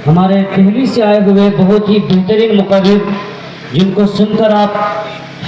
ہمارے دہلی سے آئے ہوئے بہت ہی بہترین مقرر، جن کو سن کر آپ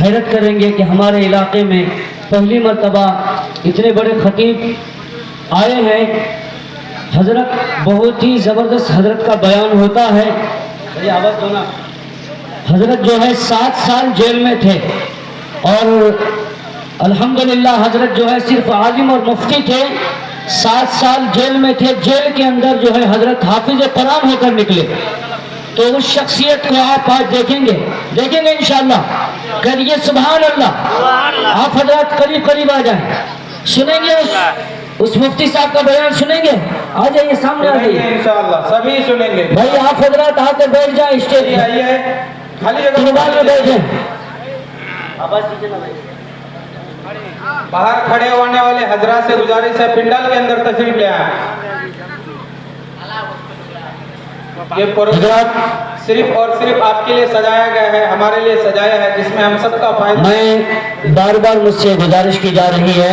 حیرت کریں گے کہ ہمارے علاقے میں پہلی مرتبہ اتنے بڑے خطیب آئے ہیں۔ حضرت بہت ہی زبردست حضرت کا بیان ہوتا ہے۔ بھائی آواز دو نا۔ حضرت جو ہے 7 سال جیل میں تھے اور الحمدللہ حضرت جو ہے صرف عالم اور مفتی تھے، 7 سال جیل میں تھے۔ جیل کے اندر جو ہے حضرت حافظ قرآن ہو کر نکلے۔ تو اس شخصیت کو آپ آج دیکھیں گے انشاءاللہ۔ کہیے سبحان اللہ۔ آپ حضرات قریب قریب آ جائیں، سنیں گے اس مفتی صاحب کا بیان سنیں گے۔ آ جائیے سامنے آ جائیے انشاءاللہ سبھی سنیں گے۔ بھائی آپ حضرات آ کے بیٹھ جائیں اسٹیج پہ، آئیے خالی جگہ طلباء میں بیٹھیں۔ آواز دیجیے نا بھائی۔ باہر کھڑے ہونے والے حضرات سے گزارش ہے پنڈال کے اندر تشریف لے آئیں۔ یہ پروگرام صرف اور صرف آپ کے لیے سجایا گیا ہے، ہمارے لیے سجایا ہے، جس میں ہم سب کا فائدہ۔ میں بار بار مجھ سے گزارش کی جا رہی ہے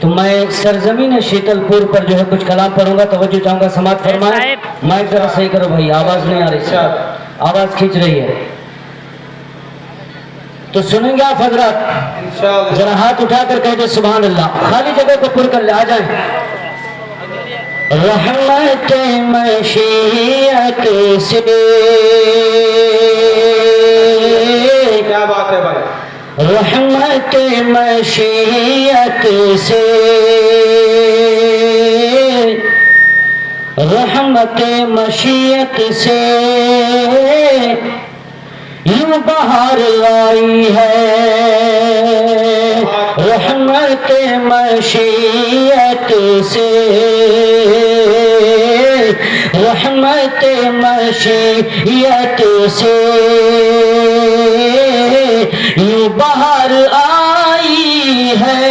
تو میں سرزمین شیتل پور پر جو ہے کچھ کلام پڑھوں گا، توجہ چاہوں گا، سماعت فرمائیں۔ مائک ذرا صحیح کرو بھائی، آواز نہیں آ رہی، آواز کھینچ رہی ہے۔ تو سنیں گے آپ حضرات، ذرا ہاتھ اٹھا کر کہہ دیں سبحان اللہ۔ خالی جگہ کو پر کر لے، آ جائیں۔ رحمت مشیت سے، کیا بات ہے بھائی، رحمت مشیت سے، رحمت مشیت سے یوں بہار آئی ہے، رحمت مشیت سے، رحمت مشیت سے یوں بہار آئی ہے،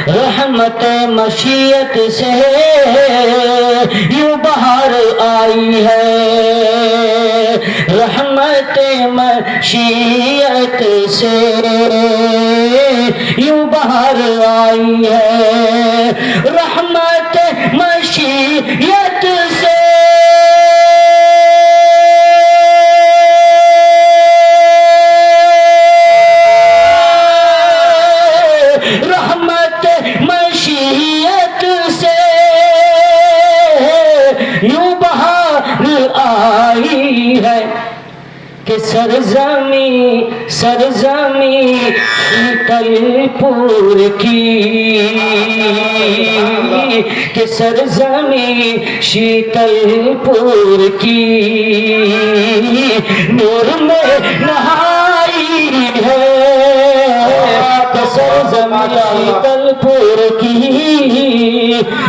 رحمت مشیت سے یوں بہار آئی ہے، رحمت مشیت سے یوں بہار آئی ہے، رحمت مشیت سے رحمت مشیت سے یوں بہار آئی ہے کہ سرزمین شیتل پور کی، کہ سرزمین شیتل پور کی نور میں نہائی ہے، کہ سرزمین شیتل پور کی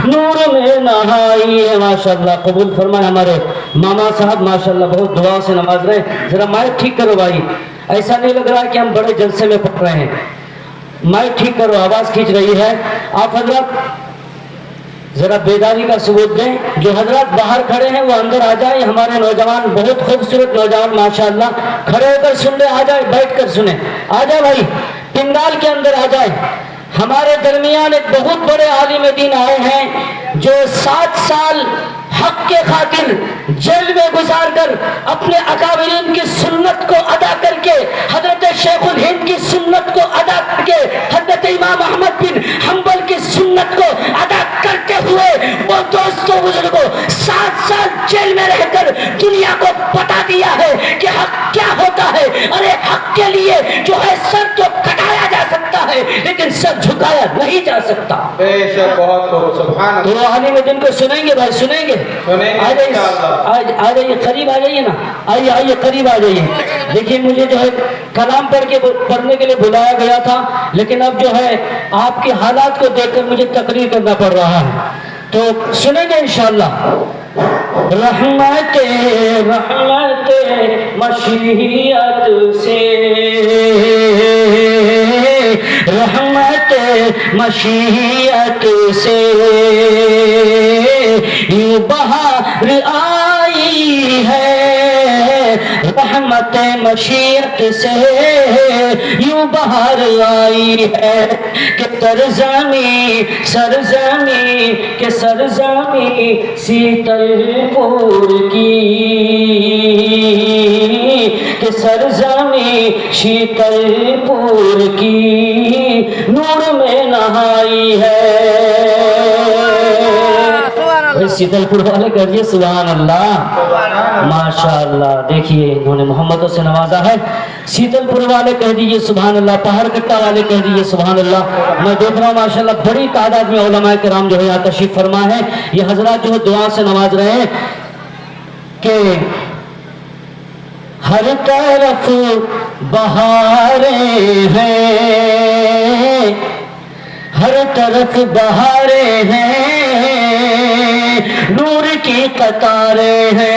نور میں نہائی ہے۔ ماشاءاللہ قبول فرمائے ہمارے ماما صاحب، ماشاءاللہ بہت دعا سے نماز رہے ہیں۔ ذرا مائک ٹھیک کرو بھائی، ایسا نہیں لگ رہا کہ ہم بڑے جلسے میں پڑھ رہے ہیں۔ مائک ٹھیک کرو، آواز کھینچ رہی ہے۔ آپ حضرات ذرا بیداری کا ثبوت دیں، جو حضرات باہر کھڑے ہیں وہ اندر آ جائیں۔ ہمارے نوجوان بہت خوبصورت نوجوان ماشاءاللہ کھڑے ہو کر سن رہے، آ جائیں، بیٹھ کر سنیں، آ جائیں بھائی، پنڈال کے اندر آ جائیں۔ ہمارے درمیان ایک بہت بڑے عالم دین آئے ہیں جو 7 سال حق کے خاطر جیل میں گزار کر اپنے اکابرین کی سنت کو ادا کر کے، حضرت شیخ الہند کی سنت کو ادا کر کے، حضرت امام احمد بن حنبل کی سنت کو ادا کرتے ہوئے وہ دوستوں بزرگوں 7 سال جیل میں رہ کر دنیا کو بتا دیا ہے کہ حق کیا ہوتا ہے۔ ارے حق کے لیے جو ہے سر تو کٹایا جا سکتا ہے لیکن سر جھکایا نہیں جا سکتا۔ بے شک، بہت خوب، سبحان اللہ۔ تو عالم دین کو سنیں گے بھائی، سنیں گے، آ جائیے قریب، آ جائیے نا، آئیے قریب آ جائیے۔ دیکھیے مجھے جو ہے کلام پڑھنے کے لیے بلایا گیا تھا، لیکن اب جو ہے آپ کے حالات کو دیکھ کر مجھے تقریر کرنا پڑ رہا ہے، تو سنیں گے انشاءاللہ۔ رحمت مشیت سے، رحمت مشیت سے یوں بہار آئی آئی ہے رحمت مشیت سے یوں بہار آئی ہے کہ سرزمین سیتل پور کی کہ سرزمین شیتل پور کی نور میں نہائی ہے سیتل پور والے کہیے سبحان اللہ ماشاء اللہ دیکھیے انہوں نے محمدوں سے نوازا ہے سیتل پور والے کہہ دیجئے سبحان اللہ پہاڑ کٹا والے کہہ دیجئے سبحان اللہ میں دیکھ رہا ہوں ماشاءاللہ بڑی تعداد میں علماء کرام جو ہے یہاں تشریف فرما ہے یہ حضرات جو ہے دعا سے نواز رہے ہیں کہ ہر طرف بہاریں ہیں ہر طرف بہاریں ہیں نور کی قطاریں ہیں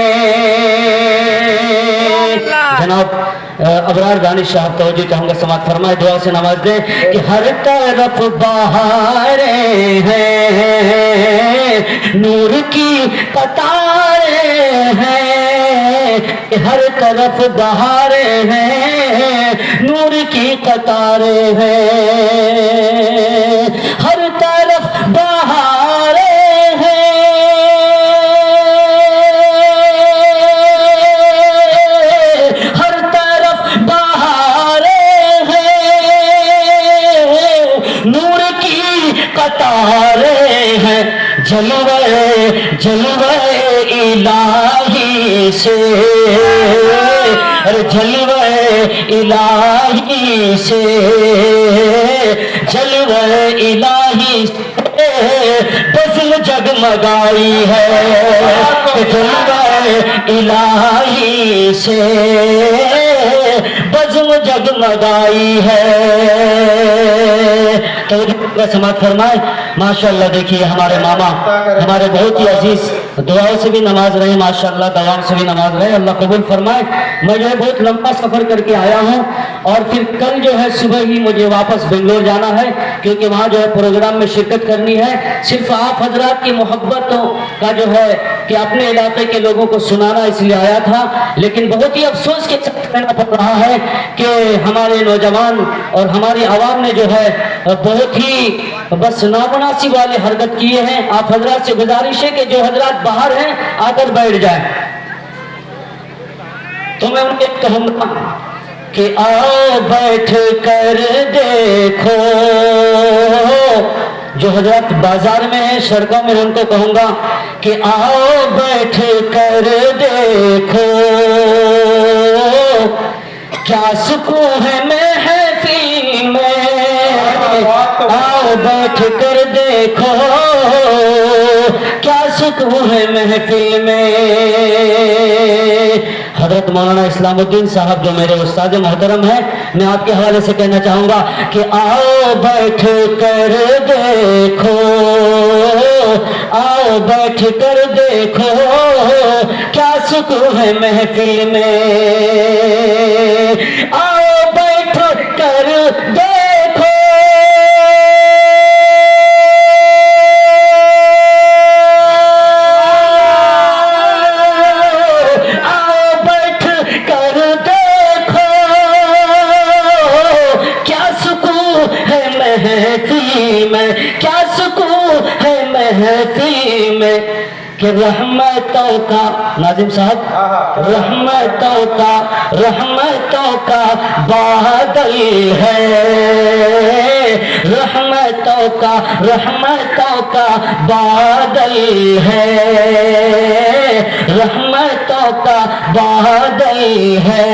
جناب ابرار دانش صاحب توجہ چاہوں گا سماعت فرمائے دعا سے نواز دیں کہ ہر طرف بہاریں ہیں نور کی قطاریں ہیں کہ ہر طرف بہاریں ہیں نور کی قطاریں ہیں ہر طرف بہاریں ہیں ہر طرف بہاریں ہیں نور کی قطاریں ہیں جلوہ الہی سے جلوہ الہی سے جلوہ الہی سے بزم جگمگائی ہے جلوہ الہی سے بزم جگمگائی ہے تو سماعت فرمائے ماشاءاللہ دیکھیے ہمارے ماما ہمارے بہت ہی عزیز دعاؤں سے بھی نماز رہے ماشاءاللہ دعاؤں سے بھی نماز رہے اللہ قبول فرمائے میں جو ہے بہت لمبا سفر کر کے آیا ہوں اور پھر کل جو ہے صبح ہی مجھے واپس بنگلور جانا ہے کیونکہ وہاں جو ہے پروگرام میں شرکت کرنی ہے صرف آپ حضرات کی محبتوں کا جو ہے کہ اپنے علاقے کے لوگوں کو سنانا اس لیے آیا تھا لیکن بہت ہی افسوس کے ساتھ کہنا پڑ رہا ہے کہ ہمارے نوجوان اور ہماری عوام نے جو ہے بہت ہی بس نامناسب والے حرکت کیے ہیں آپ حضرات سے گزارش ہے کہ جو حضرات باہر ہیں آ کر بیٹھ جائیں تو میں ان کے کہوں گا کہ آؤ بیٹھ کر دیکھو جو حضرات بازار میں ہیں سڑکوں میں ان کو کہوں گا کہ آؤ بیٹھ کر دیکھو کیا سکون ہے محفل میں آؤ بیٹھ کر دیکھو کیا سکون ہے محفل میں حضرت مولانا اسلام الدین صاحب جو میرے استاد محترم ہیں میں آپ کے حوالے سے کہنا چاہوں گا کہ آؤ بیٹھ کر دیکھو آؤ بیٹھ کر دیکھو کیا سکون ہے محفل میں آؤ بیٹھ کر دیکھو کیا سکون ہے محفل میں کہ رحمتوں کا ناظم صاحب رحمتوں کا بادل ہے رحمتوں کا بادل ہے رحمتوں کا بادل ہے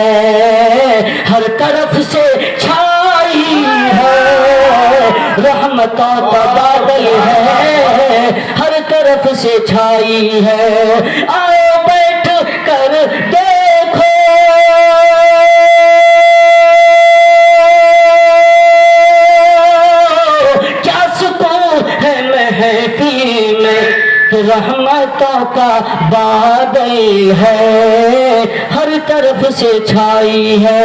ہر طرف سے چھائی ہے رحمتوں کا بادل ہے ہر طرف سے چھائی ہے آؤ بیٹھ کر دیکھو کیا سکون ہے محفل میں کہ رحمتوں کا بادل ہے ہر طرف سے چھائی ہے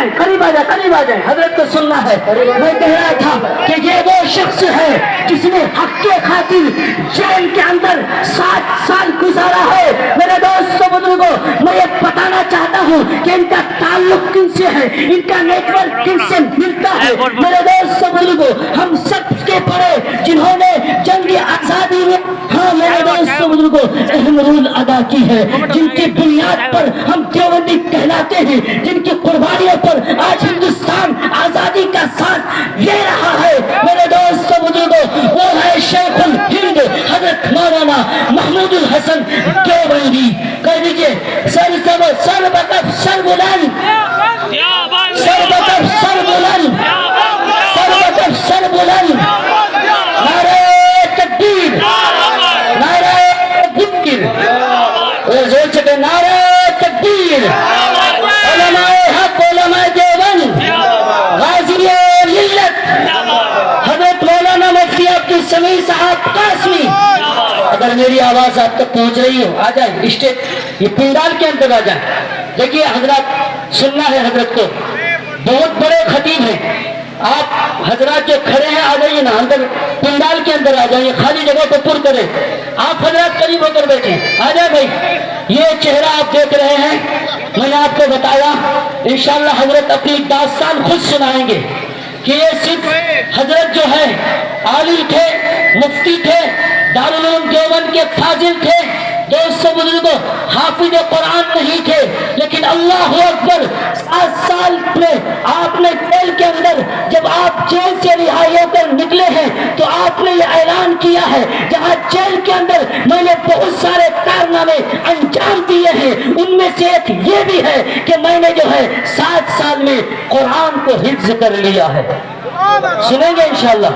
جائیں قریب آ جائیں حضرت کو سننا ہے. میں کہہ رہا تھا کہ یہ وہ شخص ہے جس نے حق کے خاطر جیل کے اندر 7 سال گزارا ہے. میرے دوستوں بزرگوں میں یہ بتانا چاہتا ہوں کہ ان کا تعلق کن سے ہے, ان کا نیٹ ورک کن سے ملتا ہے. میرے دوستوں بزرگوں ہم سب کے بڑے جنہوں نے جنگ آزادی میں ہاں میرے دوستوں بزرگوں اہم رول ادا کی ہے, جن کی بنیاد پر ہم دیوبندی کہلاتے ہیں, جن کی قربانیوں پر آج ہندوستان آزادی کا ساتھ لے رہا ہے. میرے دوستوں بزرگوں وہ ہے شیخ الہند حضرت مولانا محمود الحسن دیوبندی. کہہ دیجیے سر بکف سر بلند, سر بکف سر بلند, سر بکف سر بلند. نعرہ تکبیر, نعرہ تکبیر, زور سے نعرہ تکبیر. علماء حق, علماء دیوبند, غازی ملت حضرت مولانا مفتی عبد السمیع صاحب قاسمی. اگر میری آواز آپ تک پہنچ رہی ہو آ جائیں اسٹیج یہ پنڈال کے اندر آ جائیں. دیکھیے حضرات سننا ہے حضرت کو, بہت بڑے خطیب ہیں. آپ حضرات جو کھڑے ہیں آ جائیے نا اندر, پنڈال کے اندر آ جائیے, خالی جگہ کو پر کریں. آپ حضرات قریب ہو کر بیٹھیں, آ جائیں بھائی. یہ چہرہ آپ دیکھ رہے ہیں, میں نے آپ کو بتایا انشاءاللہ حضرت اپنی داستان خود سنائیں گے کہ یہ صرف حضرت جو ہے عالم تھے, مفتی تھے, دارالعلوم دیوبند کے فاضل تھے. دوستوں بزرگوں حافظ قرآن نہیں تھے, لیکن اللہ اکبر 7 سال میں آپ نے جیل کے اندر جب آپ جیل سے رہائی ہو کر نکلے ہیں تو آپ نے یہ اعلان کیا ہے جہاں جیل کے اندر میں نے بہت سارے کارنامے انجام دیے ہیں, ان میں سے ایک یہ بھی ہے کہ میں نے جو ہے 7 سال میں قرآن کو حفظ کر لیا ہے. سنیں گے انشاءاللہ.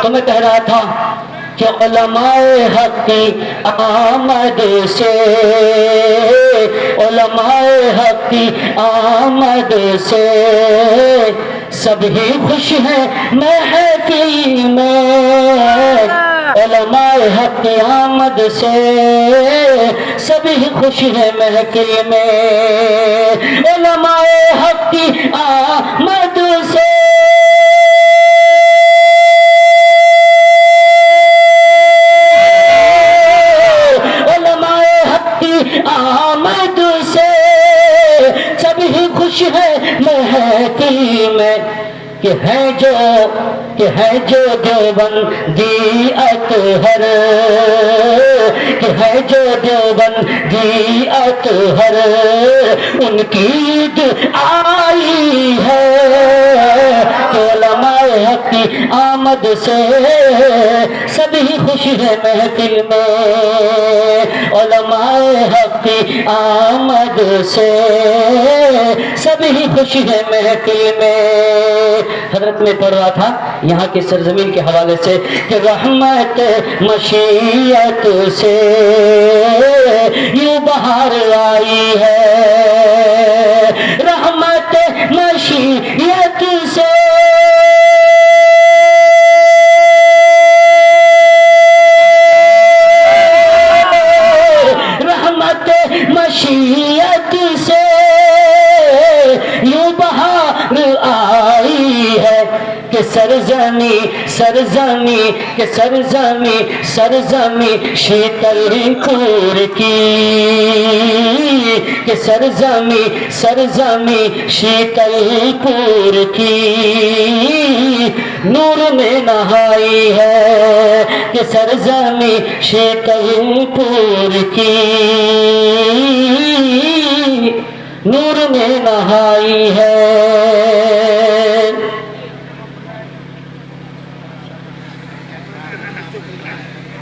تو میں کہہ رہا تھا کہ علماء حق کی آمد سے, علماء حق کی آمد سے سبھی خوش ہیں محفل میں. علماء حق کی آمد سے سبھی خوش ہیں محفل میں. علماء حق کی آمد سے آمد سے سبھی خوش ہے محفل میں. کہ ہے جو دیوبندی اطہر, کہ ہے جو دیوبندی اطہر, ان کی عید آئی ہے. علماء حق کی آمد سے سبھی خوش ہے محفل میں. علماء حق کی آمد سے سبھی خوش ہے محفل میں. حضرت میں پڑھ رہا تھا یہاں کے سرزمین کے حوالے سے کہ رحمت مشیت سے یوں بہار آئی ہے, رحمت مشیت سے مشیت سے یوں بہار آئی ہے کہ سرزمی شیتل پور کی, کہ سرزمی شیتل پور کی نور میں نہائی ہے. کہ سرزمی شیتل پور کی نور میں نہائی ہے.